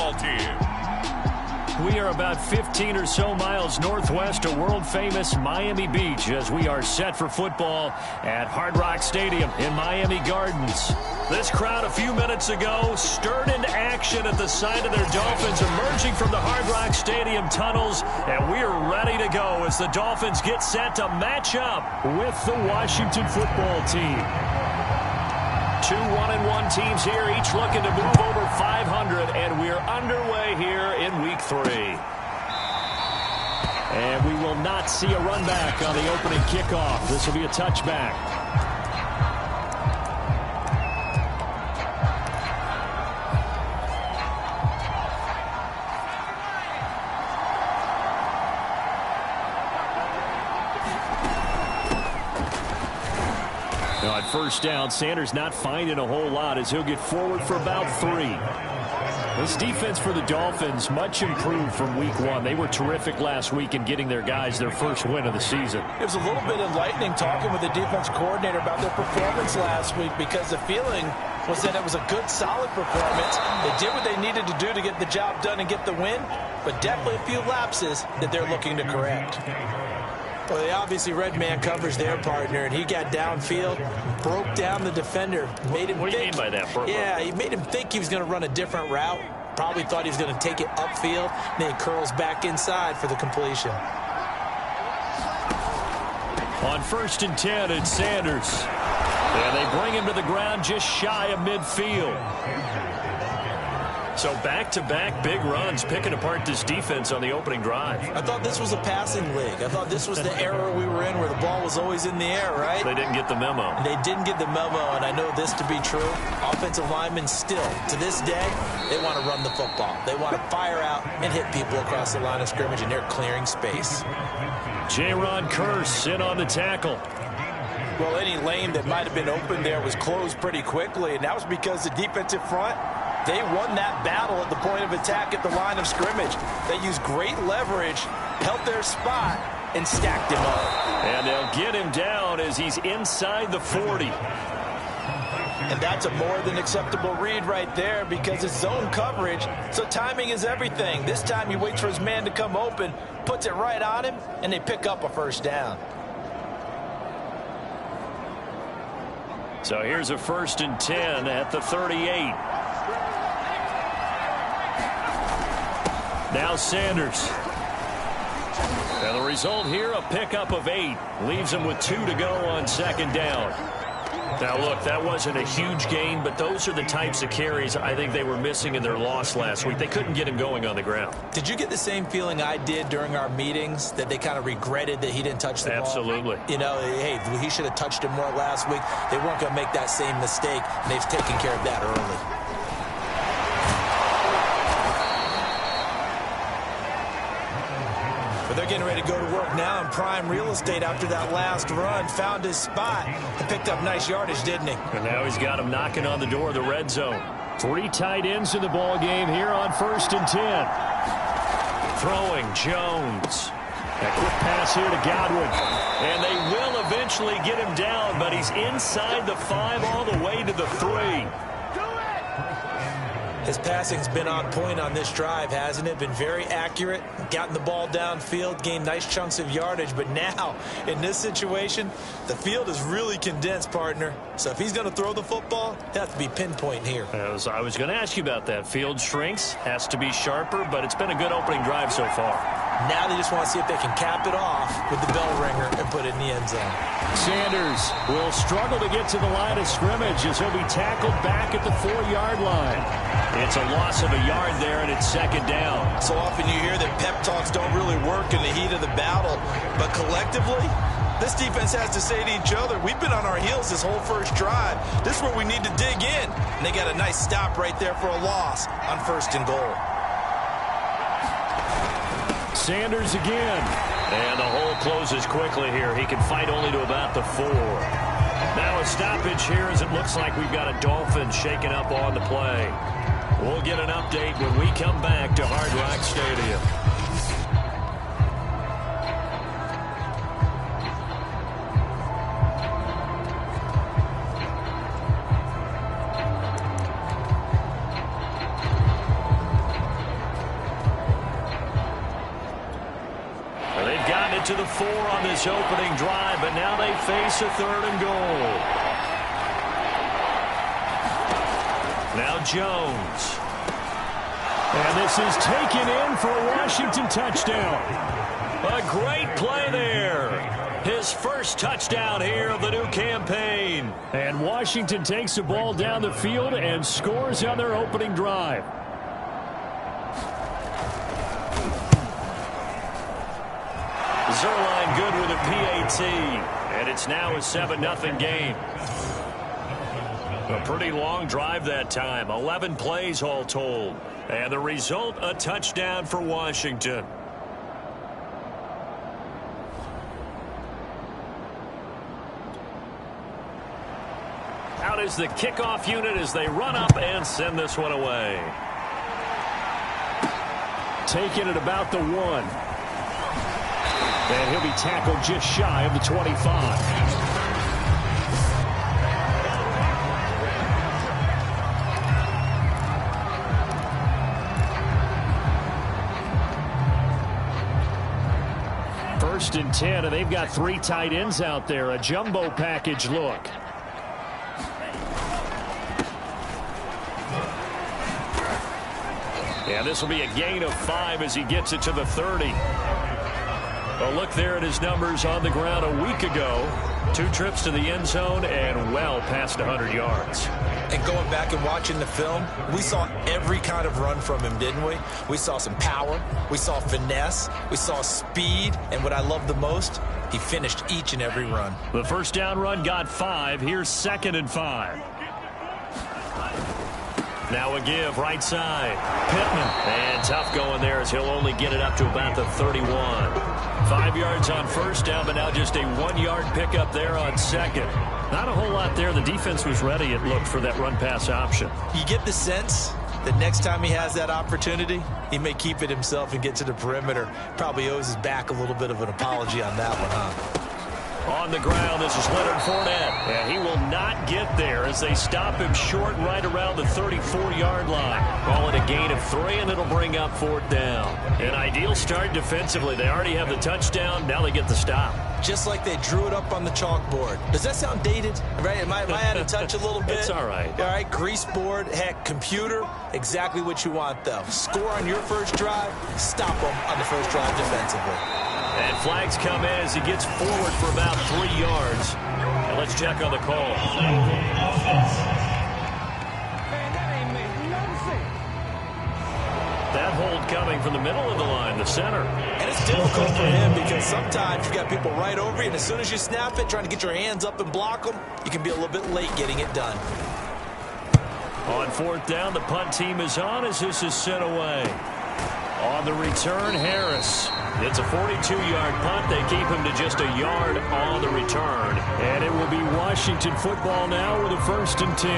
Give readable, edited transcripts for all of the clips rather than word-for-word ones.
football team. We are about 15 or so miles northwest of world-famous Miami Beach as we are set for football at Hard Rock Stadium in Miami Gardens. This crowd a few minutes ago stirred into action at the sight of their Dolphins emerging from the Hard Rock Stadium tunnels, and we are ready to go as the Dolphins get set to match up with the Washington football team. Two 1-1 teams here, each looking to move over 500, and we're underway here in Week 3. And we will not see a run back on the opening kickoff. This will be a touchback. On first down, Sanders not finding a whole lot as he'll get forward for about 3. This defense for the Dolphins much improved from Week 1. They were terrific last week in getting their guys their first win of the season. It was a little bit enlightening talking with the defense coordinator about their performance last week because the feeling was that it was a good, solid performance. They did what they needed to do to get the job done and get the win, but definitely a few lapses that they're looking to correct. Well, they obviously read man coverage their partner, and he got downfield, broke down the defender, made him What do you mean by that, Burrow? Yeah, he made him think he was going to run a different route. Probably thought he was going to take it upfield, and then he curls back inside for the completion. On 1st and 10, it's Sanders. And they bring him to the ground just shy of midfield. So back-to-back big runs picking apart this defense on the opening drive. I thought this was a passing league. I thought this was the era we were in where the ball was always in the air, right? They didn't get the memo. They didn't get the memo, and I know this to be true. Offensive linemen still, to this day, they want to run the football. They want to fire out and hit people across the line of scrimmage, and they're clearing space. Jaron Kearse in on the tackle. Well, any lane that might have been open there was closed pretty quickly, and that was because the defensive front, they won that battle at the point of attack at the line of scrimmage. They used great leverage, held their spot, and stacked him up. And they'll get him down as he's inside the 40. And that's a more than acceptable read right there because it's zone coverage, so timing is everything. This time he waits for his man to come open, puts it right on him, and they pick up a first down. So here's a 1st and 10 at the 38. Now Sanders. And the result here, a pickup of 8. Leaves him with 2 to go on 2nd down. Now, look, that wasn't a huge gain, but those are the types of carries I think they were missing in their loss last week. They couldn't get him going on the ground. Did you get the same feeling I did during our meetings, that they kind of regretted that he didn't touch the ball? Absolutely. You know, hey, he should have touched it more last week. They weren't going to make that same mistake, and they've taken care of that early. But they're getting ready to go to work now in prime real estate after that last run. Found his spot and picked up nice yardage, didn't he? And now he's got him knocking on the door of the red zone. 3 tight ends in the ball game here on 1st and 10. Throwing Jones. A quick pass here to Godwin. And they will eventually get him down, but he's inside the 5 all the way to the 3. His passing's been on point on this drive, hasn't it? Been very accurate, gotten the ball downfield, gained nice chunks of yardage. But now, in this situation, the field is really condensed, partner. So if he's going to throw the football, it has to be pinpoint here. I was going to ask you about that. Field shrinks, has to be sharper, but it's been a good opening drive so far. Now they just want to see if they can cap it off with the bell ringer and put it in the end zone. Sanders will struggle to get to the line of scrimmage as he'll be tackled back at the 4-yard line. It's a loss of a yard there, and it's 2nd down. So often you hear that pep talks don't really work in the heat of the battle, but collectively, this defense has to say to each other, we've been on our heels this whole first drive. This is where we need to dig in. And they got a nice stop right there for a loss on 1st and goal. Sanders again. And the hole closes quickly here. He can fight only to about the 4. Now a stoppage here as it looks like we've got a Dolphins shaking up on the play. We'll get an update when we come back to Hard Rock Stadium. to the 4 on this opening drive, but now they face a 3rd and goal. Now Jones. And this is taken in for a Washington touchdown. A great play there. His first touchdown here of the new campaign. And Washington takes the ball down the field and scores on their opening drive. Zuerlein good with a PAT. And it's now a 7-0 game. A pretty long drive that time. 11 plays all told. And the result, a touchdown for Washington. Out is the kickoff unit as they run up and send this one away. Taking it about the 1. And he'll be tackled just shy of the 25. First and 10, and they've got 3 tight ends out there. A jumbo package look. And this will be a gain of 5 as he gets it to the 30. A look there at his numbers on the ground a week ago. 2 trips to the end zone and well past 100 yards. And going back and watching the film, we saw every kind of run from him, didn't we? We saw some power. We saw finesse. We saw speed. And what I love the most, he finished each and every run. The first down run got 5. Here's 2nd and 5. Now a give right side. Pittman. And tough going there as he'll only get it up to about the 31. 5 yards on first down, but now just a 1-yard pickup there on 2nd. Not a whole lot there. The defense was ready, it looked, for that run-pass option. You get the sense that next time he has that opportunity, he may keep it himself and get to the perimeter. Probably owes his back a little bit of an apology on that one, huh? On the ground, this is Leonard Fournette. And he will not get there as they stop him short right around the 34-yard line. Call it a gain of 3, and it'll bring up 4th down. An ideal start defensively. They already have the touchdown. Now they get the stop. Just like they drew it up on the chalkboard. Does that sound dated? Right? Am I out of touch a little bit? It's all right. All right, grease board, heck, computer, exactly what you want, though. Score on your first drive, stop them on the first drive defensively. And flags come in as he gets forward for about 3 yards. And let's check on the call. That hold coming from the middle of the line, the center. And it's difficult for him because sometimes you got people right over you, and as soon as you snap it, trying to get your hands up and block them, you can be a little bit late getting it done. On 4th down, the punt team is on as this is sent away. On the return, Harris. It's a 42-yard punt. They keep him to just a yard on the return. And it will be Washington football now with a 1st and 10.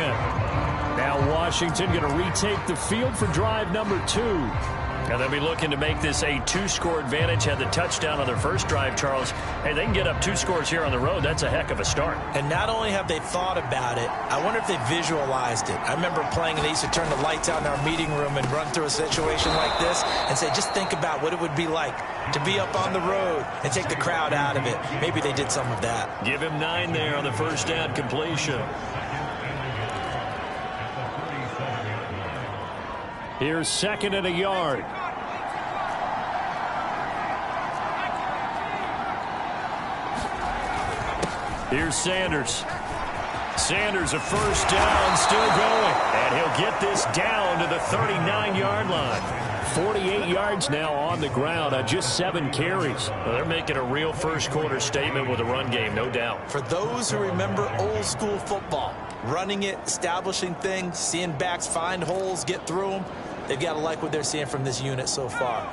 Now Washington going to retake the field for drive number 2. And they'll be looking to make this a 2-score advantage. Had the touchdown on their first drive, Charles. Hey, they can get up 2 scores here on the road. That's a heck of a start. And not only have they thought about it, I wonder if they visualized it. I remember playing, and they used to turn the lights out in our meeting room and run through a situation like this and say, just think about what it would be like to be up on the road and take the crowd out of it. Maybe they did some of that. Give him 9 there on the first down completion. Here's 2nd and a yard. Here's Sanders. Sanders, a first down, still going. And he'll get this down to the 39-yard line. 48 yards now on the ground on just 7 carries. Well, they're making a real first-quarter statement with a run game, no doubt. For those who remember old-school football, running it, establishing things, seeing backs find holes, get through them, they've got to like what they're seeing from this unit so far.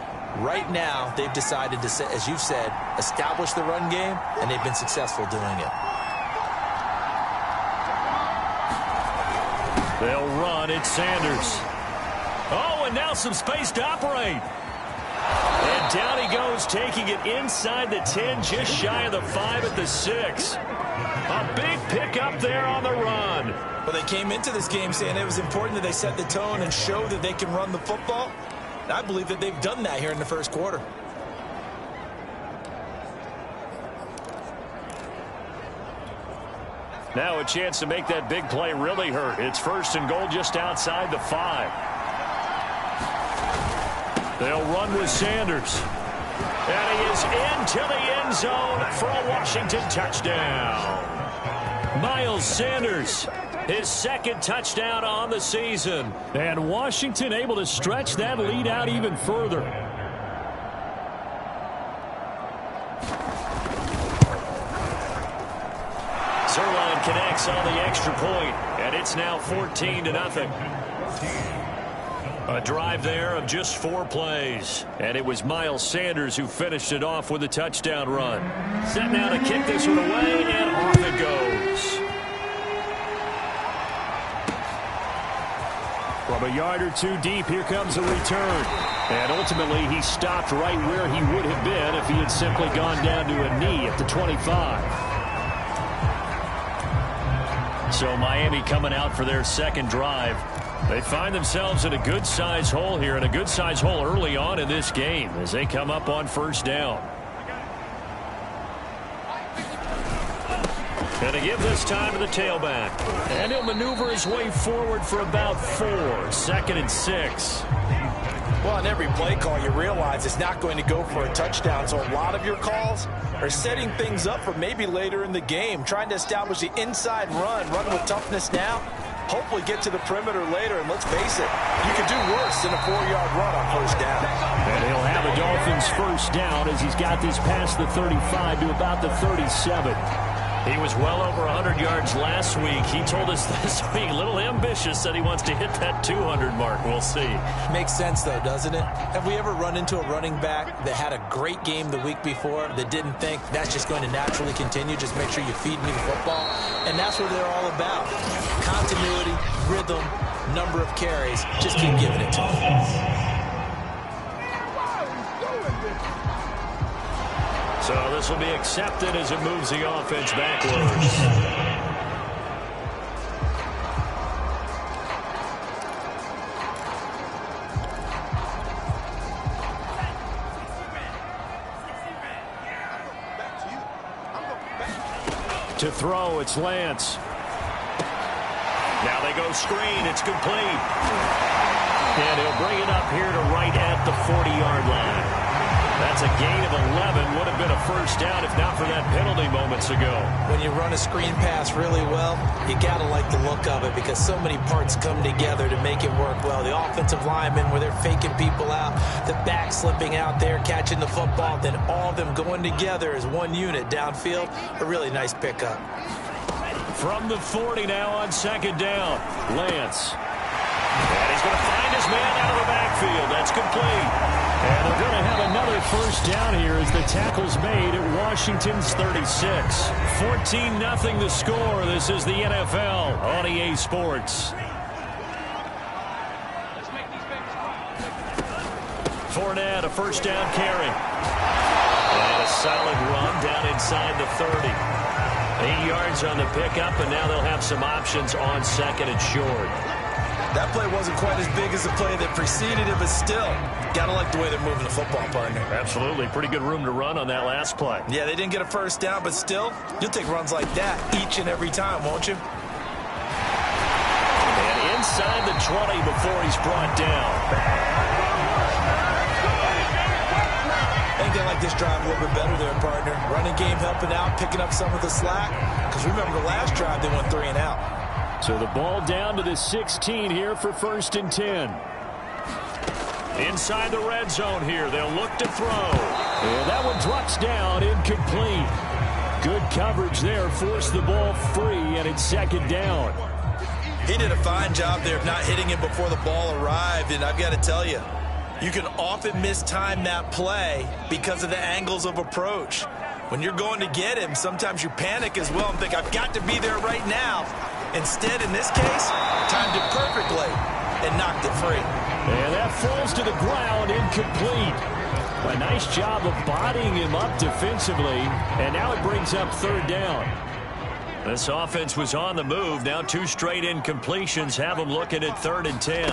Right now, they've decided to, as you've said, establish the run game, and they've been successful doing it. They'll run. It's Sanders. Oh, and now some space to operate. And down he goes, taking it inside the 10, just shy of the 5 at the 6. A big pickup there on the run. Well, they came into this game saying it was important that they set the tone and show that they can run the football. And I believe that they've done that here in the first quarter. Now a chance to make that big play really hurt. It's 1st and goal just outside the 5. They'll run with Sanders. And he is into the end zone for a Washington touchdown. Miles Sanders, his 2nd touchdown on the season. And Washington able to stretch that lead out even further. Zuerlein connects on the extra point, and it's now 14-0. A drive there of just 4 plays. And it was Miles Sanders who finished it off with a touchdown run. Set now to kick this one away, and off it goes. From a yard or 2 deep, here comes a return. And ultimately, he stopped right where he would have been if he had simply gone down to a knee at the 25. So Miami coming out for their 2nd drive. They find themselves in a good-sized hole here, and a good-sized hole early on in this game as they come up on 1st down. And to give this time to the tailback. And he'll maneuver his way forward for about 4. 2nd and 6. Well, on every play call, you realize it's not going to go for a touchdown. So a lot of your calls are setting things up for maybe later in the game, trying to establish the inside run with toughness now. Hopefully get to the perimeter later, and let's face it, you could do worse than a 4-yard run on 1st down. And he'll have the Dolphins 1st down as he's got this past the 35 to about the 37. He was well over 100 yards last week. He told us this week, a little ambitious, that he wants to hit that 200 mark. We'll see. Makes sense, though, doesn't it? Have we ever run into a running back that had a great game the week before that didn't think that's just going to naturally continue? Just make sure you feed me the football. And that's what they're all about. Continuity, rhythm, number of carries. Just keep giving it to them. So this will be accepted as it moves the offense backwards. To throw, it's Lance. Now they go screen. It's complete. And he'll bring it up here to right at the 40-yard line. That's a gain of 11. Would have been a 1st down if not for that penalty moments ago. When you run a screen pass really well, you got to like the look of it because so many parts come together to make it work well. The offensive linemen where they're faking people out, the back slipping out there, catching the football, then all of them going together as one unit downfield. A really nice pickup. From the 40 now on 2nd down, Lance. And he's going to find his man out of the backfield. That's complete. And they're going to have another 1st down here as the tackle's made at Washington's 36. 14-0 the score. This is the NFL on EA Sports. Fournette, a 1st down carry. And a solid run down inside the 30. 8 yards on the pickup, and now they'll have some options on 2nd and short. That play wasn't quite as big as the play that preceded it, but still, got to like the way they're moving the football, partner. Absolutely. Pretty good room to run on that last play. Yeah, they didn't get a 1st down, but still, you'll take runs like that each and every time, won't you? And inside the 20 before he's brought down. I think they like this drive a little bit better there, partner. Running game helping out, picking up some of the slack. Because remember, the last drive, they went 3 and out. So the ball down to the 16 here for 1st and 10. Inside the red zone here. They'll look to throw. And that one drops down, incomplete. Good coverage there. Forced the ball free, and it's 2nd down. He did a fine job there of not hitting him before the ball arrived. And I've got to tell you, you can often mistime that play because of the angles of approach. When you're going to get him, sometimes you panic as well and think, I've got to be there right now. Instead, in this case, timed it perfectly and knocked it free. And that falls to the ground, incomplete. A nice job of bodying him up defensively, and now it brings up 3rd down. This offense was on the move. Now 2 straight incompletions have them looking at 3rd and 10.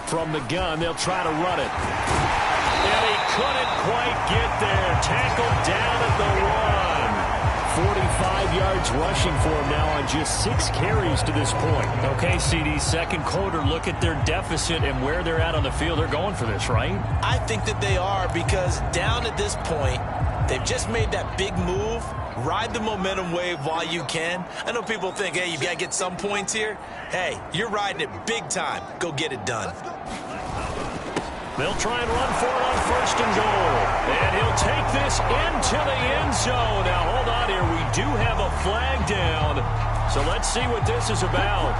From the gun, they'll try to run it. And he couldn't quite get there. Tackled down at the 1. 45 yards rushing for him now on just 6 carries to this point. Okay, CD, second quarter, look at their deficit and where they're at on the field. They're going for this, right? I think that they are, because down at this point, they've just made that big move. Ride the momentum wave while you can. I know people think, hey, you've got to get some points here. Hey, you're riding it big time. Go get it done. They'll try and run for it on first and goal. And he'll take this into the end zone. Now, hold on here. We do have a flag down. So let's see what this is about.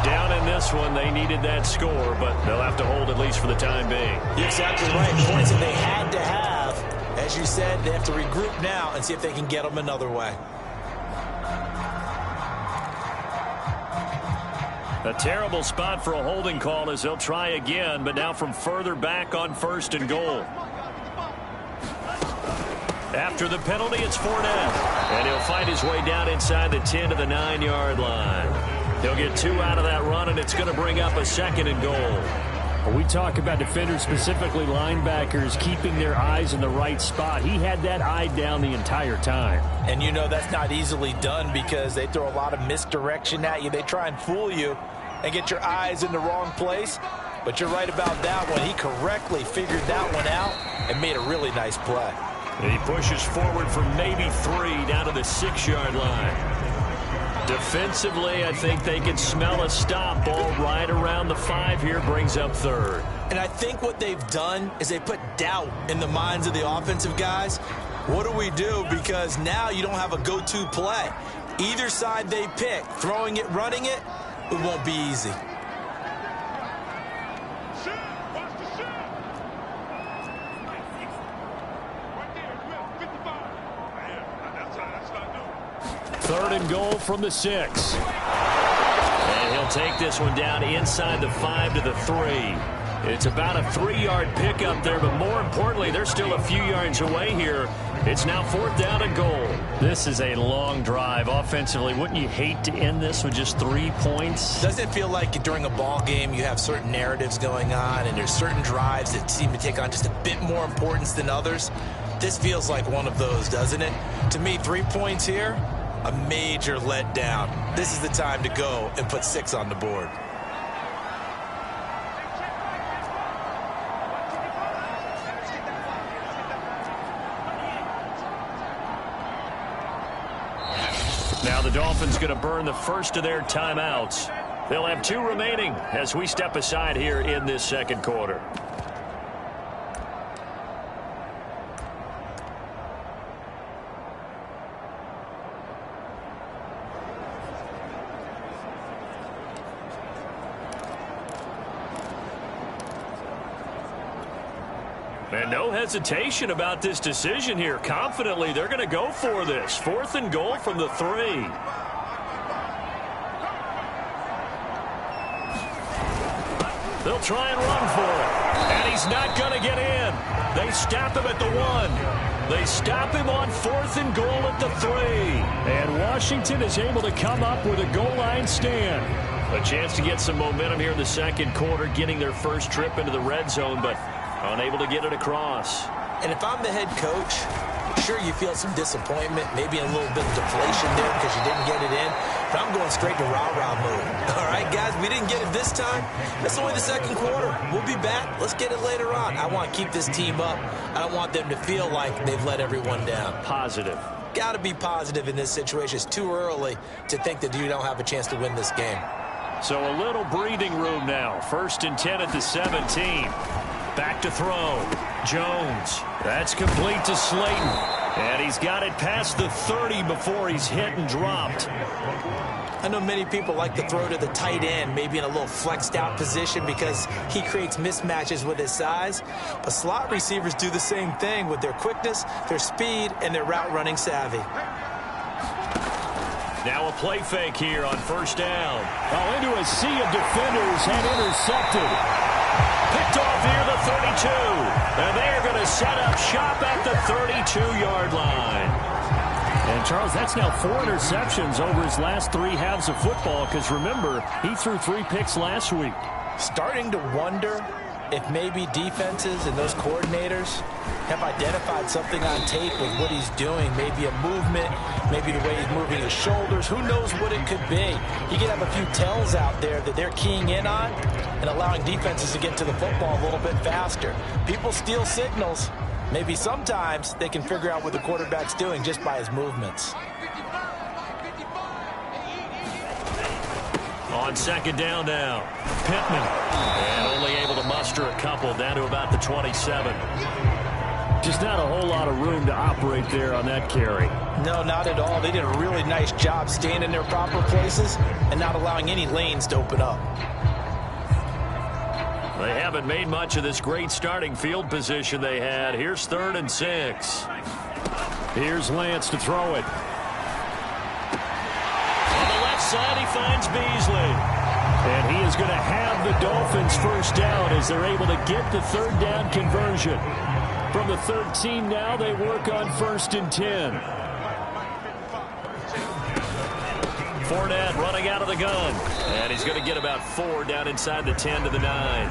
Down in this one, they needed that score, but they'll have to hold at least for the time being. You're exactly right. Points that they had to have. As you said, they have to regroup now and see if they can get them another way. A terrible spot for a holding call as they'll try again, but now from further back on first and goal. After the penalty, it's Fournette. And he'll fight his way down inside the 10 to the 9-yard line. He'll get 2 out of that run, and it's going to bring up a second and goal. We talk about defenders, specifically linebackers, keeping their eyes in the right spot. He had that eye down the entire time. And you know that's not easily done because they throw a lot of misdirection at you. They try and fool you and get your eyes in the wrong place. But you're right about that one. He correctly figured that one out and made a really nice play. And he pushes forward for maybe 3 down to the 6-yard line. Defensively, I think they can smell a stop. Ball right around the 5 here, brings up third. And I think what they've done is they put doubt in the minds of the offensive guys. What do we do? Because now you don't have a go-to play. Either side they pick, throwing it, running it, it won't be easy. Third and goal from the 6. And he'll take this one down inside the 5 to the 3. It's about a 3-yard pickup there, but more importantly, they're still a few yards away here. It's now 4th down and goal. This is a long drive offensively. Wouldn't you hate to end this with just 3 points? Doesn't it feel like during a ball game you have certain narratives going on and there's certain drives that seem to take on just a bit more importance than others? This feels like one of those, doesn't it? To me, 3 points here, a major letdown. This is the time to go and put 6 on the board. Now the Dolphins going to burn the first of their timeouts. They'll have 2 remaining as we step aside here in this second quarter. And no hesitation about this decision here. Confidently, they're going to go for this. 4th and goal from the 3. They'll try and run for it. And he's not going to get in. They stop him at the 1. They stop him on 4th and goal at the 3. And Washington is able to come up with a goal line stand. A chance to get some momentum here in the second quarter, getting their first trip into the red zone, but unable to get it across. And if I'm the head coach, sure you feel some disappointment, maybe a little bit of deflation there because you didn't get it in. But I'm going straight to rah-rah mode. All right, guys, we didn't get it this time. That's only the second quarter. We'll be back. Let's get it later on. I want to keep this team up. I don't want them to feel like they've let everyone down. Positive. Got to be positive in this situation. It's too early to think that you don't have a chance to win this game. So a little breathing room now. 1st and 10 at the 17. Back to throw. Jones. That's complete to Slayton. And he's got it past the 30 before he's hit and dropped. I know many people like to throw to the tight end, maybe in a little flexed out position because he creates mismatches with his size. But slot receivers do the same thing with their quickness, their speed, and their route running savvy. Now a play fake here on 1st down. Oh, into a sea of defenders and intercepted. Picked off near the 32. And they're going to set up shop at the 32-yard line. And, Charles, that's now 4 interceptions over his last 3 halves of football because, remember, he threw 3 picks last week. Starting to wonder if maybe defenses and those coordinators have identified something on tape with what he's doing, maybe a movement, maybe the way he's moving his shoulders, who knows what it could be. He could have a few tells out there that they're keying in on and allowing defenses to get to the football a little bit faster. People steal signals. Maybe sometimes they can figure out what the quarterback's doing just by his movements. On second down now, Pittman. And only able to muster a couple down to about the 27. Just not a whole lot of room to operate there on that carry. No, not at all. They did a really nice job staying in their proper places and not allowing any lanes to open up. They haven't made much of this great starting field position they had. Here's 3rd and 6. Here's Lance to throw it. On the left side, he finds Beasley. And he is going to have the Dolphins first down as they're able to get the 3rd down conversion. From the 13 now, they work on 1st and 10. Fournette running out of the gun. And he's going to get about 4 down inside the 10 to the 9.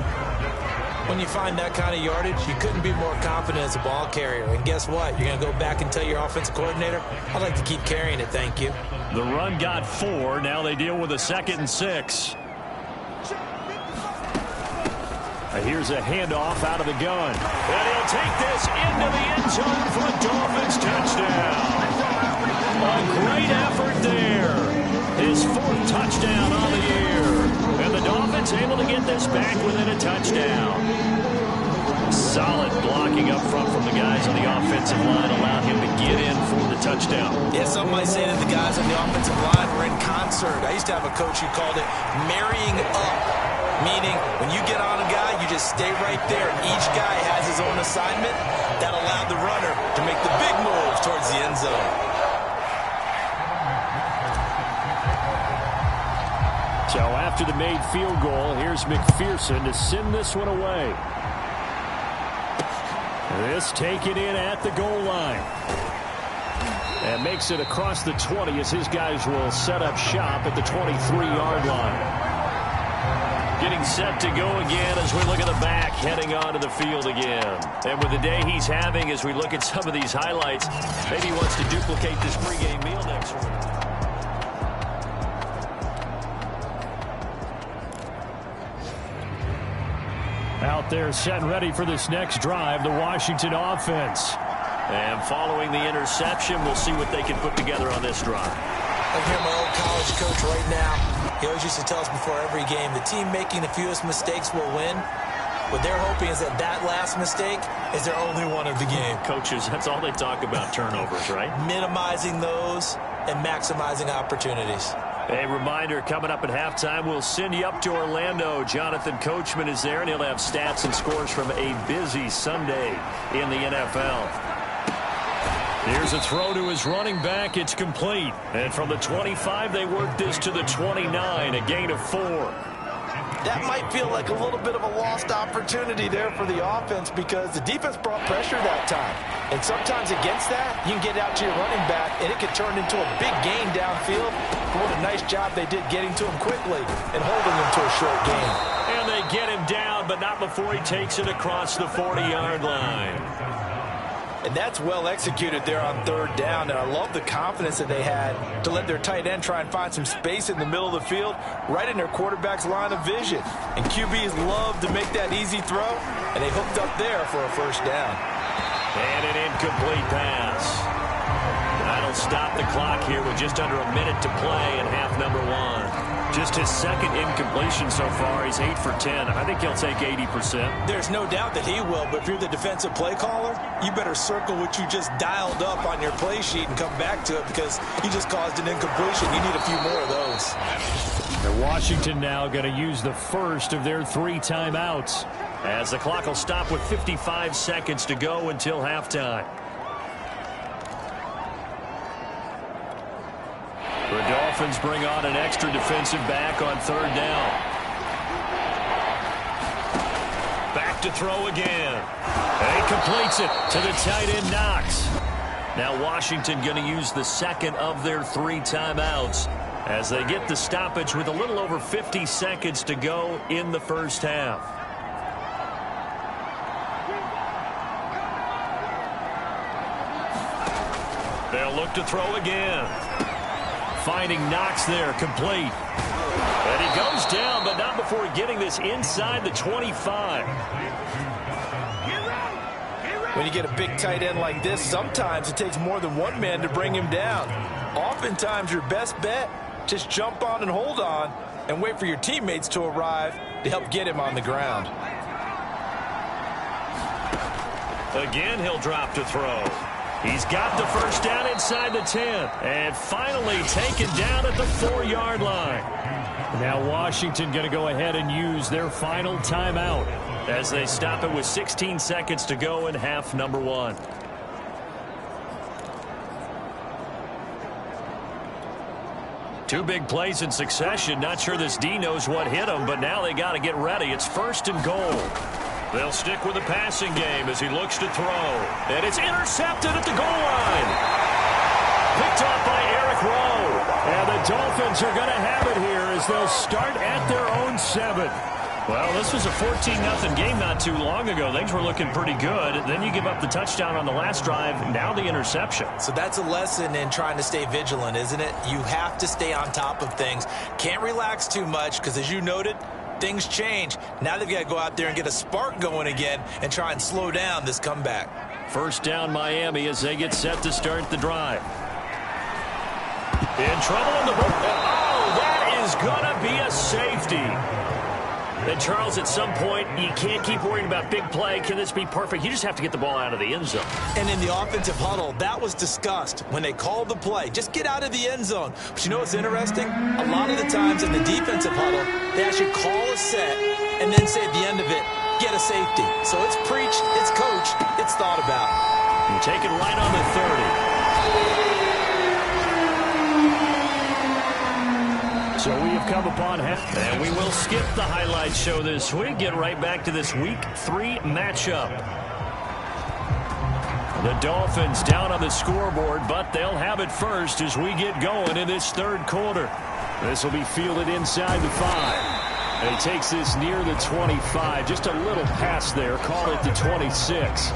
When you find that kind of yardage, you couldn't be more confident as a ball carrier. And guess what? You're going to go back and tell your offensive coordinator, I'd like to keep carrying it, thank you. The run got 4. Now they deal with a 2nd and 6. Here's a handoff out of the gun. And he'll take this into the end zone for a Dolphins touchdown. A great effort there. His 4th touchdown on the year. And the Dolphins able to get this back within a touchdown. Solid blocking up front from the guys on the offensive line allowed him to get in for the touchdown. Yeah, some might say that the guys on the offensive line were in concert. I used to have a coach who called it marrying up, meaning when you get on a guy, you just stay right there. Each guy has his own assignment. That allowed the runner to make the big moves towards the end zone. So after the made field goal, here's McPherson to send this one away. This taken in at the goal line. And makes it across the 20 as his guys will set up shop at the 23-yard line. Getting set to go again as we look at the back, heading onto the field again. And with the day he's having, as we look at some of these highlights, maybe he wants to duplicate this pregame meal next week. Out there set and ready for this next drive, the Washington offense. And following the interception, we'll see what they can put together on this drive. I hear my old college coach right now. He always used to tell us before every game, the team making the fewest mistakes will win. What they're hoping is that that last mistake is their only one of the game. Coaches, that's all they talk about, turnovers, right? Minimizing those and maximizing opportunities. A reminder, coming up at halftime, we'll send you up to Orlando. Jonathan Coachman is there, and he'll have stats and scores from a busy Sunday in the NFL. Here's a throw to his running back. It's complete. And from the 25, they work this to the 29, a gain of 4. That might feel like a little bit of a lost opportunity there for the offense because the defense brought pressure that time. And sometimes against that, you can get out to your running back, and it can turn into a big gain downfield. What a nice job they did getting to him quickly and holding him to a short gain. And they get him down, but not before he takes it across the 40-yard line. And that's well executed there on 3rd down. And I love the confidence that they had to let their tight end try and find some space in the middle of the field, right in their quarterback's line of vision. And QBs love to make that easy throw, and they hooked up there for a first down. And an incomplete pass. That'll stop the clock here with just under a minute to play in half number 1. Just his 2nd incompletion so far. He's 8 for 10. I think he'll take 80%. There's no doubt that he will, but if you're the defensive play caller, you better circle what you just dialed up on your play sheet and come back to it because you just caused an incompletion. You need a few more of those. And Washington now going to use the first of their 3 timeouts as the clock will stop with 55 seconds to go until halftime. The Dolphins bring on an extra defensive back on 3rd down. Back to throw again. And he completes it to the tight end Knox. Now Washington going to use the 2nd of their 3 timeouts as they get the stoppage with a little over 50 seconds to go in the first half. They'll look to throw again. Finding Knox there, complete. And he goes down, but not before getting this inside the 25. When you get a big tight end like this, sometimes it takes more than one man to bring him down. Oftentimes, your best bet, just jump on and hold on and wait for your teammates to arrive to help get him on the ground. Again, he'll drop to throw. He's got the first down inside the 10. And finally taken down at the 4-yard line. Now Washington going to go ahead and use their final timeout as they stop it with 16 seconds to go in half number 1. Two big plays in succession. Not sure this D knows what hit him, but now they got to get ready. It's 1st and goal. They'll stick with the passing game as he looks to throw. And it's intercepted at the goal line. Picked off by Eric Rowe. And the Dolphins are going to have it here as they'll start at their own 7. Well, this was a 14-0 game not too long ago. Things were looking pretty good. Then you give up the touchdown on the last drive. Now the interception. So that's a lesson in trying to stay vigilant, isn't it? You have to stay on top of things. Can't relax too much because, as you noted, things change. Now they've got to go out there and get a spark going again and try and slow down this comeback. First down Miami as they get set to start the drive. In trouble in the book. Oh, that is going to be a safety. And, Charles, at some point, you can't keep worrying about big play. Can this be perfect? You just have to get the ball out of the end zone. And in the offensive huddle, that was discussed when they called the play. Just get out of the end zone. But you know what's interesting? A lot of the times in the defensive huddle, they actually call a set and then say at the end of it, get a safety. So it's preached, it's coached, it's thought about. You take it right on the 30. So we have come upon half, and we will skip the highlight show this week. Get right back to this Week 3 matchup. The Dolphins down on the scoreboard, but they'll have it first as we get going in this 3rd quarter. This will be fielded inside the 5. And he takes this near the 25. Just a little pass there. Call it the 26.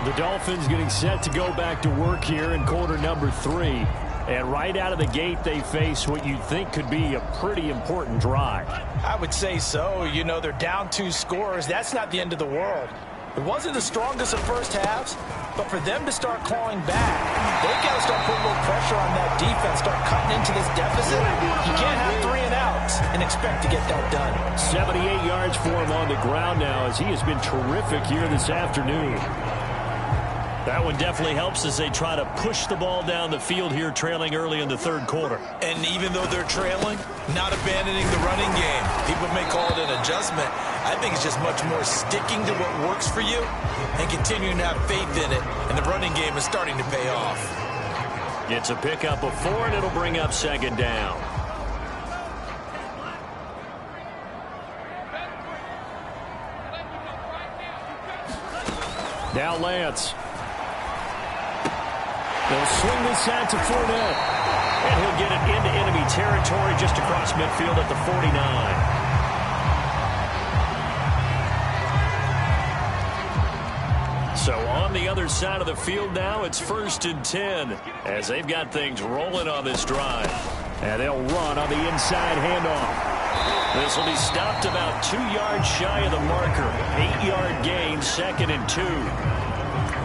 The Dolphins getting set to go back to work here in quarter number 3. And right out of the gate, they face what you think could be a pretty important drive. I would say so. You know, they're down 2 scores. That's not the end of the world. It wasn't the strongest of first halves, but for them to start clawing back, they've got to start putting a little pressure on that defense, start cutting into this deficit. You can't have 3 and outs and expect to get that done. 78 yards for him on the ground now as he has been terrific here this afternoon. That one definitely helps as they try to push the ball down the field here, trailing early in the 3rd quarter. And even though they're trailing, not abandoning the running game. People may call it an adjustment. I think it's just much more sticking to what works for you and continuing to have faith in it. And the running game is starting to pay off. It's a pickup of 4, and it'll bring up 2nd down. Now Lance. They'll swing this out to Fournette. And he'll get it into enemy territory just across midfield at the 49. So on the other side of the field now, it's 1st and 10 as they've got things rolling on this drive. And they'll run on the inside handoff. This will be stopped about 2 yards shy of the marker. 8-yard gain, 2nd and 2.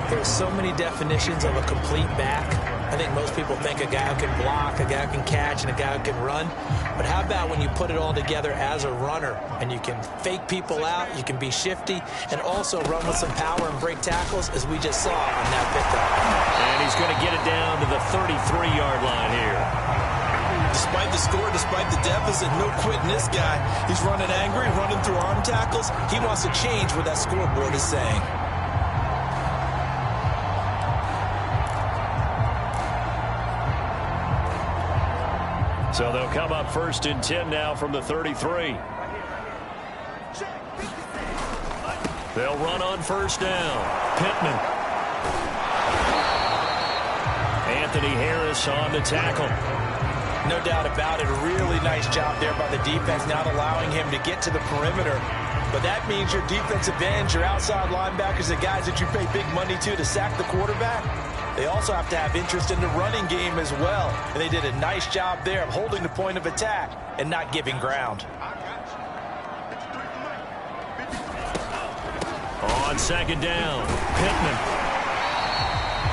There's so many definitions of a complete back. I think most people think a guy who can block, a guy who can catch, and a guy who can run. But how about when you put it all together as a runner and you can fake people out, you can be shifty, and also run with some power and break tackles, as we just saw on that pickup. And he's going to get it down to the 33-yard line here. Despite the score, despite the deficit, no quitting this guy. He's running angry, running through arm tackles. He wants to change what that scoreboard is saying. So they'll come up 1st and 10 now from the 33. They'll run on 1st down. Pittman. Anthony Harris on the tackle. No doubt about it. A really nice job there by the defense, not allowing him to get to the perimeter. But that means your defensive ends, your outside linebackers, the guys that you pay big money to sack the quarterback, they also have to have interest in the running game as well. And they did a nice job there of holding the point of attack and not giving ground. On second down, Pittman.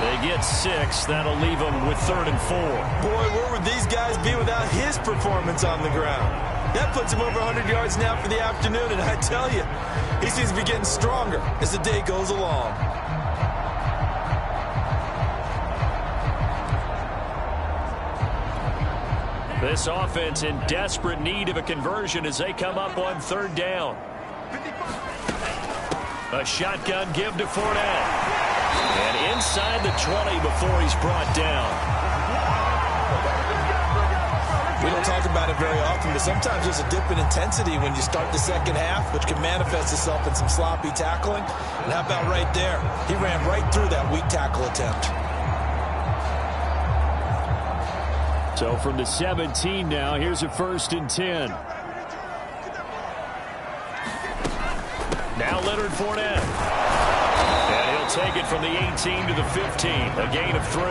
They get 6. That'll leave them with 3rd and 4. Boy, where would these guys be without his performance on the ground? That puts him over 100 yards now for the afternoon, and I tell you, he seems to be getting stronger as the day goes along. This offense in desperate need of a conversion as they come up on 3rd down. A shotgun give to Fournette. And inside the 20 before he's brought down. We don't talk about it very often, but sometimes there's a dip in intensity when you start the second half, which can manifest itself in some sloppy tackling. And how about right there? He ran right through that weak tackle attempt. So from the 17 now, here's a 1st and 10. Now Leonard Fournette. And he'll take it from the 18 to the 15, a gain of 3.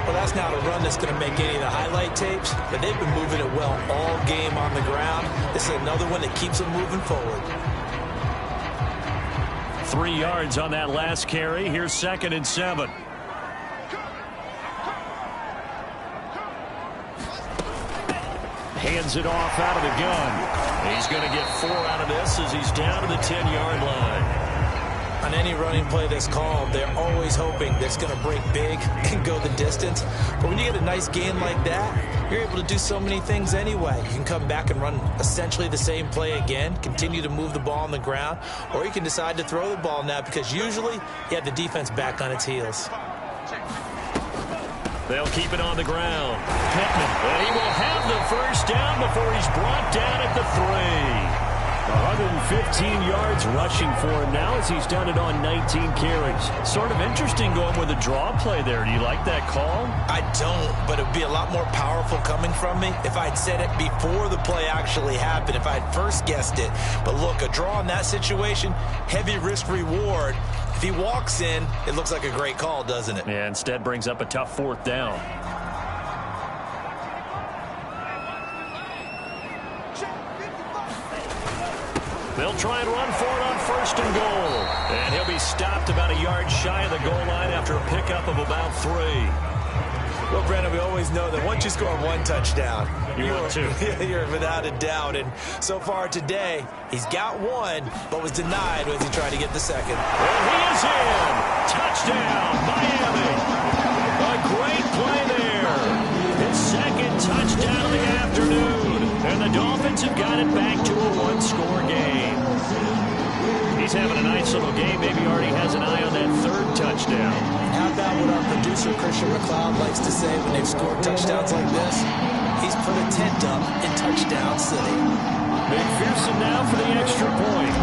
Well, that's not a run that's going to make any of the highlight tapes, but they've been moving it well all game on the ground. This is another one that keeps them moving forward. 3 yards on that last carry. Here's 2nd and 7. Hands it off out of the gun. He's going to get 4 out of this as he's down to the 10-yard line. On any running play that's called, they're always hoping that it's going to break big and go the distance. But when you get a nice gain like that, you're able to do so many things anyway. You can come back and run essentially the same play again, continue to move the ball on the ground, or you can decide to throw the ball now because usually you have the defense back on its heels. They'll keep it on the ground. Pittman, and he will have the 1st down before he's brought down at the 3. 115 yards rushing for him now as he's done it on 19 carries. Sort of interesting going with a draw play there. Do you like that call? I don't, but it would be a lot more powerful coming from me if I'd said it before the play actually happened, if I'd first guessed it. But look, a draw in that situation, heavy risk reward. If he walks in, it looks like a great call, doesn't it? Yeah, instead brings up a tough 4th down. They'll try and run for it on 1st and goal. And he'll be stopped about a yard shy of the goal line after a pickup of about 3. Well, Brandon, we always know that once you score 1 touchdown, you're without a doubt. And so far today, he's got 1, but was denied as he tried to get the 2nd. And he is in. Touchdown, Miami. A great play there. His 2nd touchdown of the afternoon. And the Dolphins have got it back to a 1-score game. He's having a nice little game. Maybe already has an eye on that 3rd touchdown. How about what our producer, Christian McLeod, likes to say when they've scored touchdowns like this? He's put a tent up in Touchdown City. McPherson now for the extra point.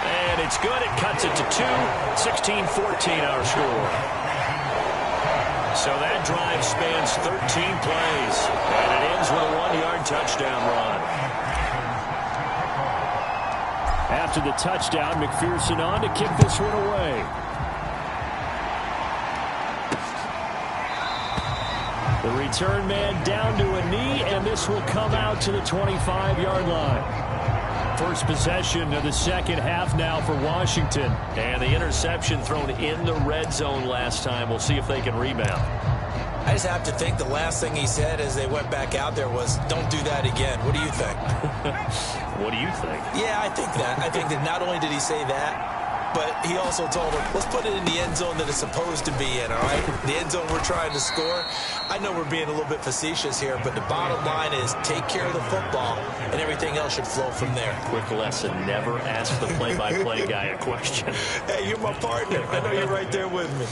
And it's good. It cuts it to 2. 16-14 our score. So that drive spans 13 plays, and it ends with a 1-yard touchdown run. After the touchdown, McPherson on to kick this one away. The return man down to a knee, and this will come out to the 25-yard line. First possession of the second half now for Washington. And the interception thrown in the red zone last time. We'll see if they can rebound. I just have to think the last thing he said as they went back out there was, don't do that again. What do you think? What do you think? Yeah, I think that. I think that not only did he say that, but he also told him, let's put it in the end zone that it's supposed to be in, all right? The end zone we're trying to score. I know we're being a little bit facetious here, but the bottom line is take care of the football, and everything else should flow from there. Quick lesson, never ask the play-by-play guy a question. Hey, you're my partner. I know you're right there with me.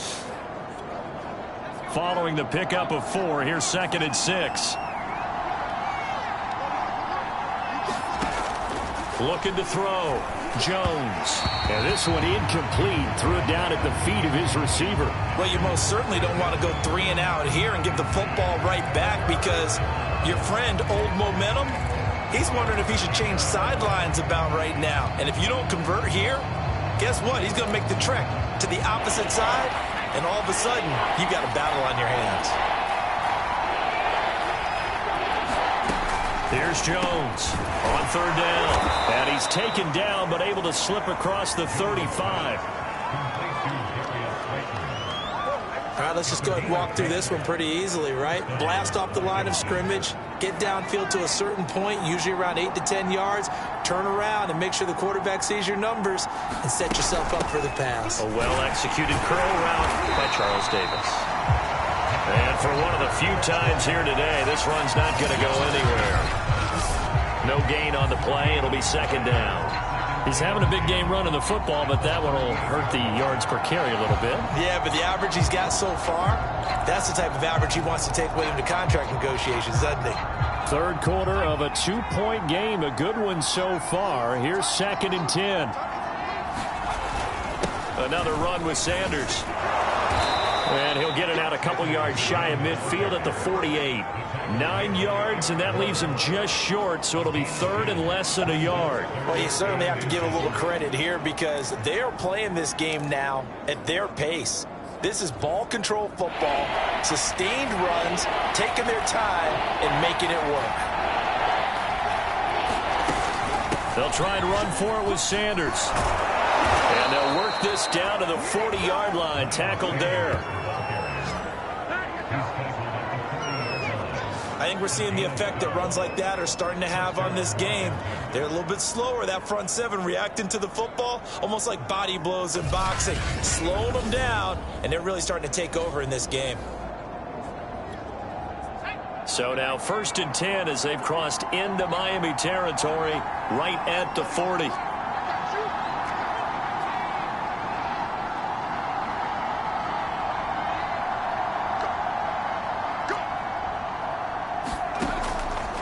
Following the pickup of 4, here's 2nd and 6. Looking to throw. Jones. And this one incomplete. Threw it down at the feet of his receiver. Well, you most certainly don't want to go 3 and out here and give the football right back, because your friend, Old Momentum, he's wondering if he should change sidelines about right now. And if you don't convert here, guess what? He's going to make the trek to the opposite side, and all of a sudden, you've got a battle on your hands. Here's Jones on 3rd down. And he's taken down, but able to slip across the 35. All right, let's just go ahead and walk through this one pretty easily, right? Blast off the line of scrimmage, get downfield to a certain point, usually around 8 to 10 yards, turn around and make sure the quarterback sees your numbers and set yourself up for the pass. A well-executed curl route by Charles Davis. And for one of the few times here today, this run's not going to go anywhere. No gain on the play. It'll be 2nd down. He's having a big game running the football, but that one will hurt the yards per carry a little bit. Yeah, but the average he's got so far, that's the type of average he wants to take with him to contract negotiations, doesn't he? 3rd quarter of a 2-point game. A good one so far. Here's 2nd and 10. Another run with Sanders. And he'll get it out a couple yards shy of midfield at the 48. 9 yards, and that leaves him just short, so it'll be 3rd and less than a yard. Well, you certainly have to give a little credit here, because they are playing this game now at their pace. This is ball control football, sustained runs, taking their time and making it work. They'll try and run for it with Sanders. And they'll work this down to the 40-yard line, tackled there. I think we're seeing the effect that runs like that are starting to have on this game. They're a little bit slower, that front 7 reacting to the football, almost like body blows in boxing, slowing them down, and they're really starting to take over in this game. So now 1st and 10 as they've crossed into Miami territory right at the 40.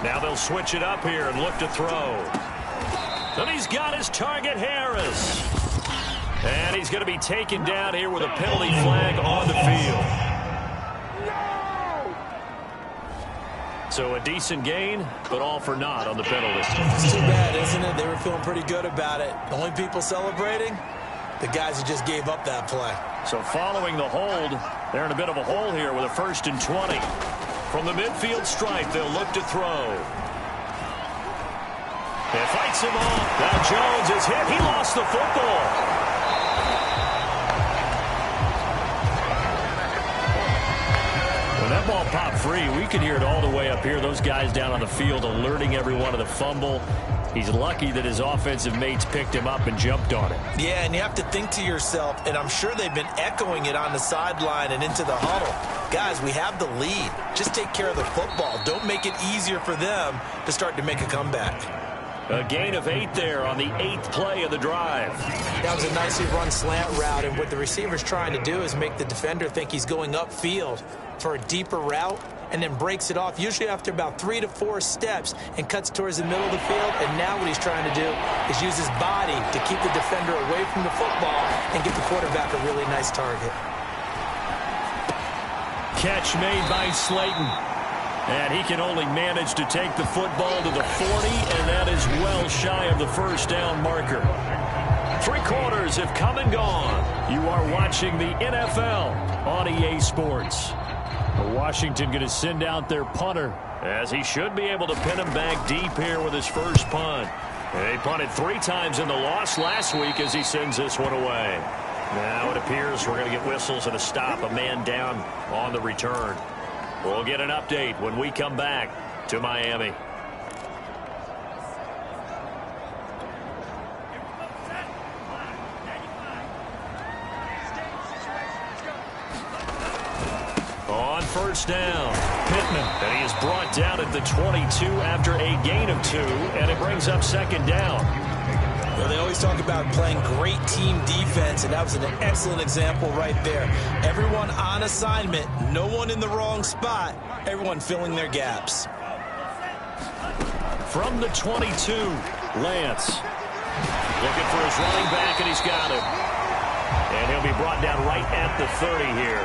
Now they'll switch it up here and look to throw. And he's got his target, Harris. And he's going to be taken down here with a penalty flag on the field. So a decent gain, but all for naught on the penalty. It's too bad, isn't it? They were feeling pretty good about it. The only people celebrating, the guys who just gave up that play. So following the hold, they're in a bit of a hole here with a 1st and 20. From the midfield stripe, they'll look to throw. It fights him off. Now Jones is hit. He lost the football. When that ball popped free, we could hear it all the way up here. Those guys down on the field alerting everyone of the fumble. He's lucky that his offensive mates picked him up and jumped on it. Yeah, and you have to think to yourself, and I'm sure they've been echoing it on the sideline and into the huddle. Guys, we have the lead. Just take care of the football. Don't make it easier for them to start to make a comeback. A gain of 8 there on the 8th play of the drive. That was a nicely run slant route, and what the receiver's trying to do is make the defender think he's going upfield for a deeper route, and then breaks it off, usually after about 3 to 4 steps, and cuts towards the middle of the field. And now what he's trying to do is use his body to keep the defender away from the football and give the quarterback a really nice target. Catch made by Slayton. And he can only manage to take the football to the 40, and that is well shy of the 1st down marker. 3 quarters have come and gone. You are watching the NFL on EA Sports. Washington going to send out their punter, as he should be able to pin him back deep here with his first punt. They punted 3 times in the loss last week as he sends this one away. Now it appears we're going to get whistles and a stop, a man down on the return. We'll get an update when we come back to Miami. On 1st down, Pittman, and he is brought down at the 22 after a gain of 2, and it brings up 2nd down. Well, they always talk about playing great team defense, and that was an excellent example right there. Everyone on assignment, no one in the wrong spot, everyone filling their gaps. From the 22, Lance. Looking for his running back, and he's got him. And he'll be brought down right at the 30 here.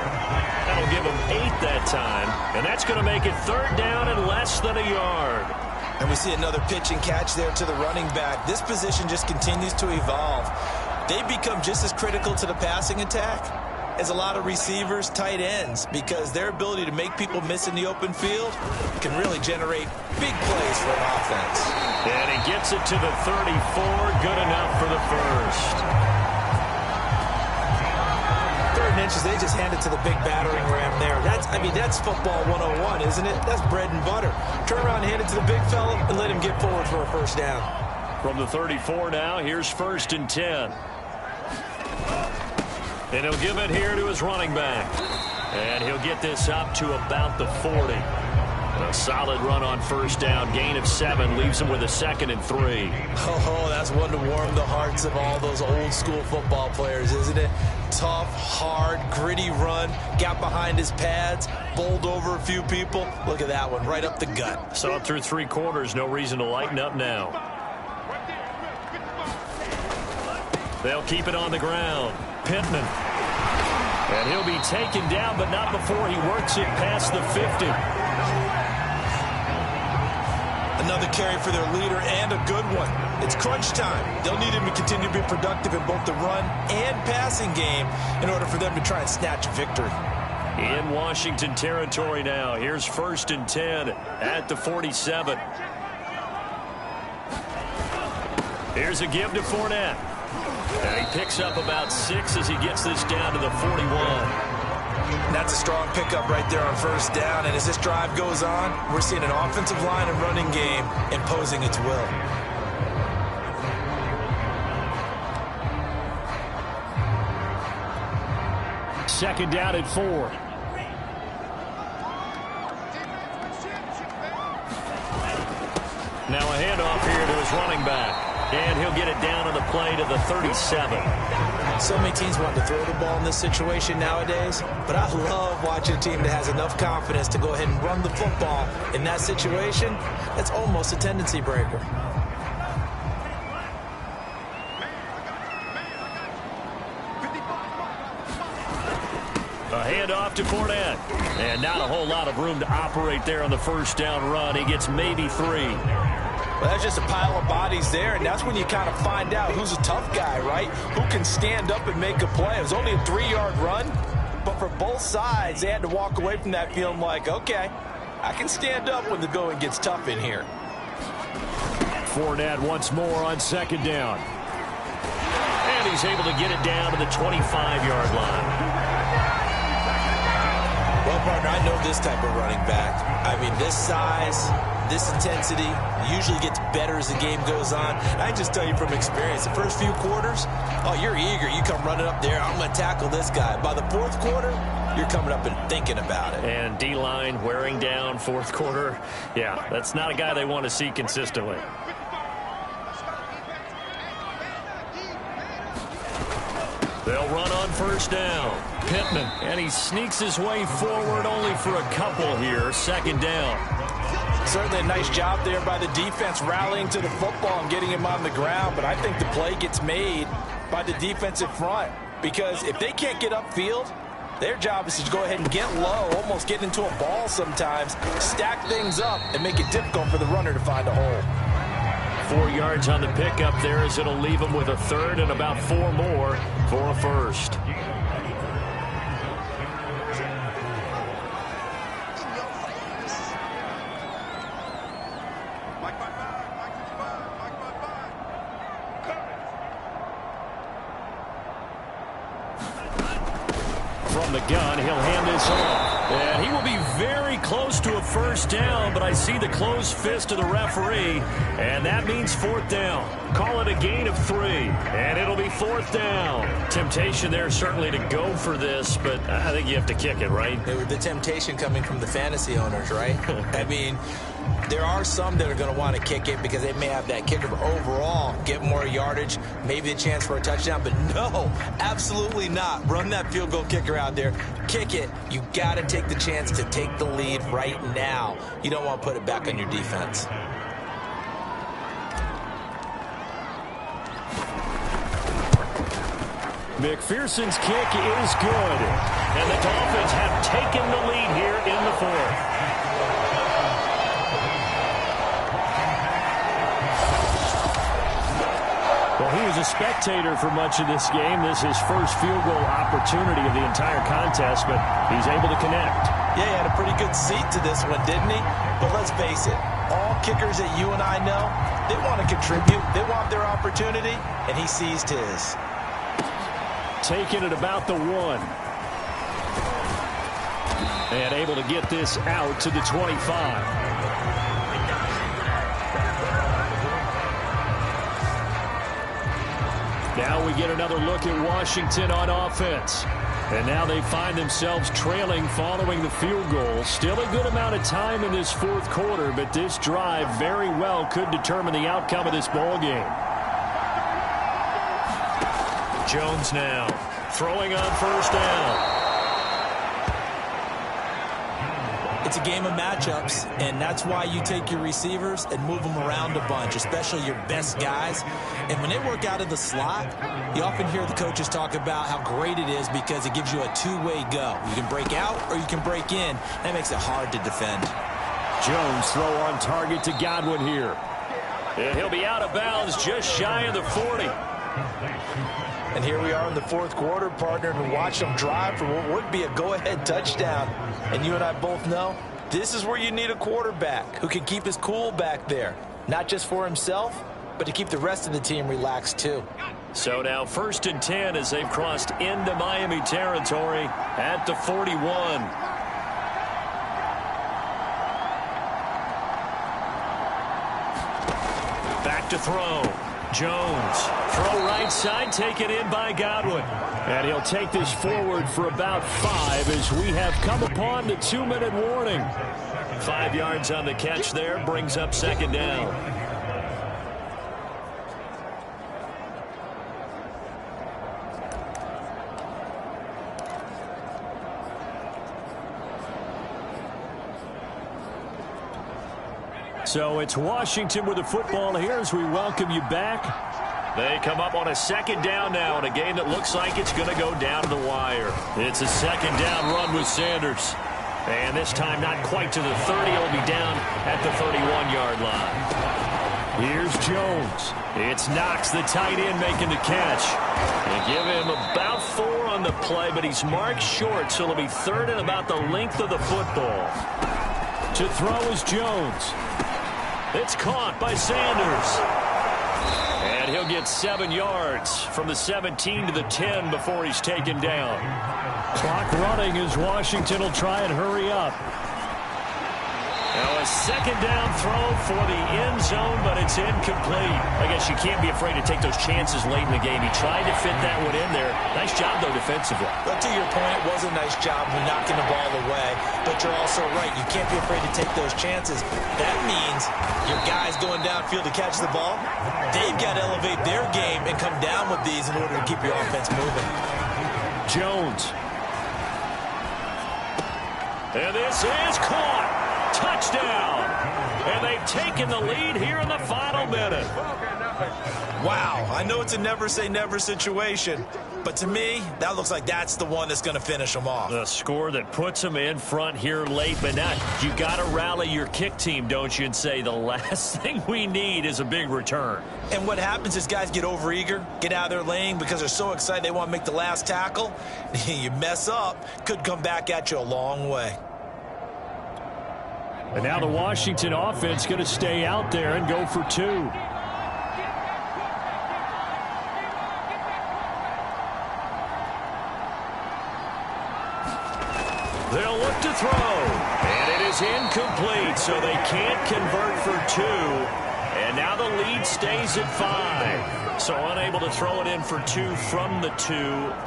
That'll give him 8 that time. And that's going to make it 3rd down and less than a yard. And we see another pitch and catch there to the running back. This position just continues to evolve. They become just as critical to the passing attack as a lot of receivers, tight ends, because their ability to make people miss in the open field can really generate big plays for an offense. And he gets it to the 34. Good enough for the first. 3rd inches, they just hand it to the big battering ram there. That's football 101, isn't it? That's bread and butter. Turn around, hand it to the big fella, and let him get forward for a first down. From the 34 now, here's 1st and 10. And he'll give it here to his running back. And he'll get this up to about the 40. A solid run on 1st down. Gain of 7 leaves him with a 2nd and 3. Oh, that's one to warm the hearts of all those old school football players, isn't it? Tough, hard, gritty run. Got behind his pads. Bowled over a few people. Look at that one, right up the gut. So up through 3 quarters, no reason to lighten up now. They'll keep it on the ground. Pittman. And he'll be taken down, but not before he works it past the 50. Another carry for their leader, and a good one. It's crunch time. They'll need him to continue to be productive in both the run and passing game in order for them to try and snatch a victory. In Washington territory now. Here's 1st and 10 at the 47. Here's a give to Fournette. And he picks up about 6 as he gets this down to the 41. And that's a strong pickup right there on 1st down. And as this drive goes on, we're seeing an offensive line and running game imposing its will. Second down at 4. Now a handoff here to his running back. And he'll get it down on the play to the 37. So many teams want to throw the ball in this situation nowadays, but I love watching a team that has enough confidence to go ahead and run the football. In that situation, that's almost a tendency breaker. A handoff to Fournette. And not a whole lot of room to operate there on the 1st down run. He gets maybe 3. Well, that's just a pile of bodies there, and that's when you kind of find out who's a tough guy, right? Who can stand up and make a play. It was only a 3-yard run, but for both sides, they had to walk away from that feeling like, okay, I can stand up when the going gets tough in here. Fournette once more on 2nd down. And he's able to get it down to the 25-yard line. Well, partner, I know this type of running back. I mean, this size, this intensity usually gets better as the game goes on. And I just tell you from experience, the first few quarters, oh, you're eager. You come running up there, I'm going to tackle this guy. By the 4th quarter, you're coming up and thinking about it. And D-line wearing down 4th quarter. Yeah, that's not a guy they want to see consistently. They'll run on 1st down. Pittman, and he sneaks his way forward only for a couple here. 2nd down. Certainly a nice job there by the defense rallying to the football and getting him on the ground, but I think the play gets made by the defensive front because if they can't get upfield, their job is to go ahead and get low, almost get into a ball sometimes, stack things up, and make it difficult for the runner to find a hole. 4 yards on the pickup there as it'll leave him with a 3rd and about 4 more for a 1st. From the gun, he'll hand this off. And he will be very close to a 1st down, but I see the closed fist of the referee, and that means 4th down. Call it a gain of 3, and it'll be 4th down. Temptation there certainly to go for this, but I think you have to kick it, right? The temptation coming from the fantasy owners, right? I mean, there are some that are going to want to kick it because they may have that kicker, but overall, get more yardage, maybe a chance for a touchdown. But no, absolutely not. Run that field goal kicker out there. Kick it. You got to take the chance to take the lead right now. You don't want to put it back on your defense. McPherson's kick is good. And the Dolphins have taken the lead here in the fourth. Well, he was a spectator for much of this game. This is his first field goal opportunity of the entire contest, but he's able to connect. Yeah, he had a pretty good seat to this one, didn't he? But let's face it, all kickers that you and I know, they want to contribute. They want their opportunity, and he seized his. Taking it about the 1. And able to get this out to the 25. Now we get another look at Washington on offense. And now they find themselves trailing following the field goal. Still a good amount of time in this fourth quarter, but this drive very well could determine the outcome of this ball game. Jones now throwing on first down. It's a game of matchups, and that's why you take your receivers and move them around a bunch, especially your best guys. And when they work out of the slot, you often hear the coaches talk about how great it is because it gives you a two-way go. You can break out or you can break in. That makes it hard to defend. Jones throw on target to Godwin here. And he'll be out of bounds just shy of the 40. And here we are in the fourth quarter, partner, and watch them drive for what would be a go-ahead touchdown. And you and I both know this is where you need a quarterback who can keep his cool back there, not just for himself, but to keep the rest of the team relaxed too. So now 1st and 10 as they've crossed into Miami territory at the 41. Back to throw. Jones, throw right side, taken in by Godwin. And he'll take this forward for about 5 as we have come upon the 2-minute warning. 5 yards on the catch there, brings up 2nd down. So it's Washington with the football here as we welcome you back. They come up on a 2nd down now in a game that looks like it's going to go down to the wire. It's a 2nd down run with Sanders. And this time not quite to the 30. It'll be down at the 31-yard line. Here's Jones. It's Knox, the tight end, making the catch. They give him about 4 on the play, but he's marked short, so it'll be 3rd and about the length of the football. To throw is Jones. It's caught by Sanders. And he'll get 7 yards from the 17 to the 10 before he's taken down. Clock running as Washington will try and hurry up. Now a 2nd down throw for the end zone, but it's incomplete. I guess you can't be afraid to take those chances late in the game. He tried to fit that one in there. Nice job, though, defensively. But to your point, it was a nice job of knocking the ball away. But you're also right. You can't be afraid to take those chances. That means your guys going downfield to catch the ball, they've got to elevate their game and come down with these in order to keep your offense moving. Jones. And this is caught. Touchdown. And they've taken the lead here in the final minute. Wow, I know it's a never-say-never situation, but to me, that looks like that's the one that's going to finish them off. The score that puts them in front here late, but now you got to rally your kick team, don't you, and say the last thing we need is a big return. And what happens is guys get overeager, get out of their lane because they're so excited they want to make the last tackle. You mess up, could come back at you a long way. And now the Washington offense going to stay out there and go for 2. They'll look to throw. And it is incomplete, so they can't convert for 2. And now the lead stays at 5. So unable to throw it in for 2 from the 2.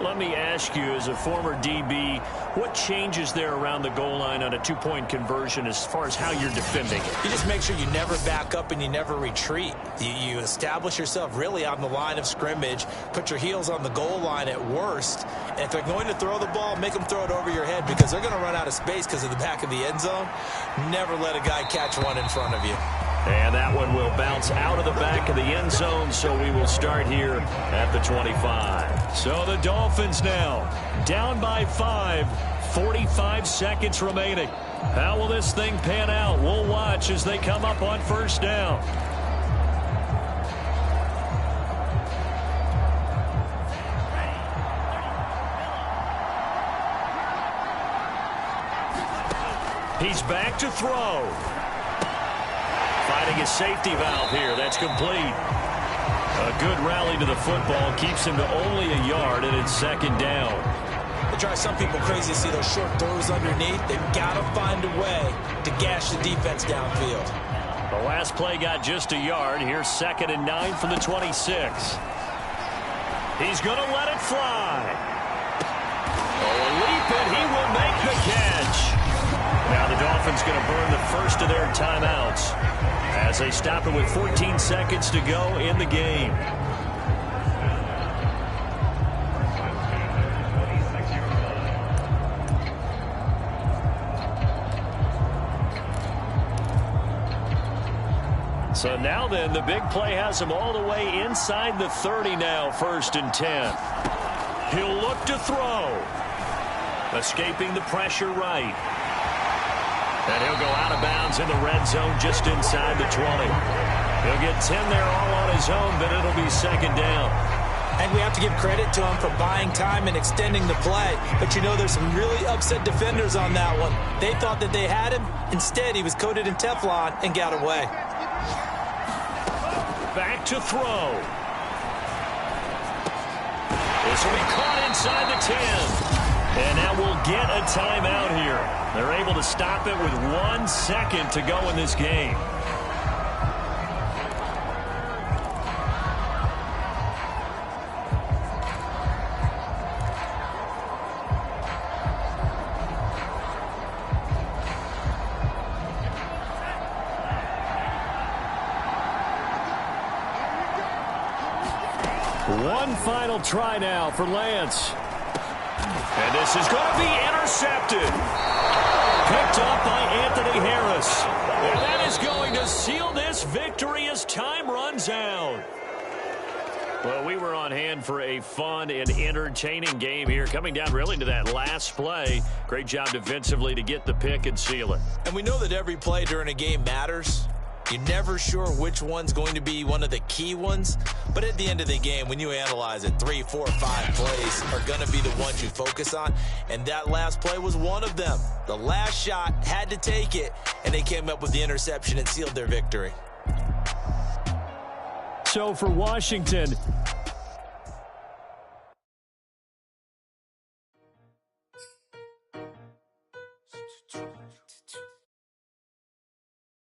Let me ask you, as a former DB, what changes there around the goal line on a 2-point conversion as far as how you're defending it? You just make sure you never back up and you never retreat. You establish yourself really on the line of scrimmage, put your heels on the goal line at worst, and if they're going to throw the ball, make them throw it over your head because they're going to run out of space because of the back of the end zone. Never let a guy catch one in front of you. And that one will bounce out of the back of the end zone, so we will start here at the 25. So the Dolphins now down by 5, 45 seconds remaining. How will this thing pan out? We'll watch as they come up on first down. He's back to throw. Finding his safety valve here. That's complete. A good rally to the football keeps him to only a yard, and it's second down. It drives some people crazy to see those short throws underneath. They've got to find a way to gash the defense downfield. The last play got just a yard. Here's 2nd and 9 from the 26. He's going to let it fly. Oh, a leap, and he will make the catch. Now the Dolphins going to burn the first of their timeouts as they stop it with 14 seconds to go in the game. So now then, the big play has him all the way inside the 30 now, 1st and 10. He'll look to throw. Escaping the pressure right. And he'll go out of bounds in the red zone just inside the 20. He'll get 10 there all on his own, but it'll be second down. And we have to give credit to him for buying time and extending the play. But, you know, there's some really upset defenders on that one. They thought that they had him. Instead, he was coated in Teflon and got away. Back to throw. This will be caught inside the 10. And now we'll get a timeout here. They're able to stop it with 1 second to go in this game. One final try now for Lance. And this is going to be intercepted. Picked up by Anthony Harris. And that is going to seal this victory as time runs out. Well, we were on hand for a fun and entertaining game here. Coming down really to that last play. Great job defensively to get the pick and seal it. And we know that every play during a game matters. You're never sure which one's going to be one of the key ones. But at the end of the game, when you analyze it, 3, 4, 5 plays are going to be the ones you focus on. And that last play was one of them. The last shot had to take it, and they came up with the interception and sealed their victory. So for Washington,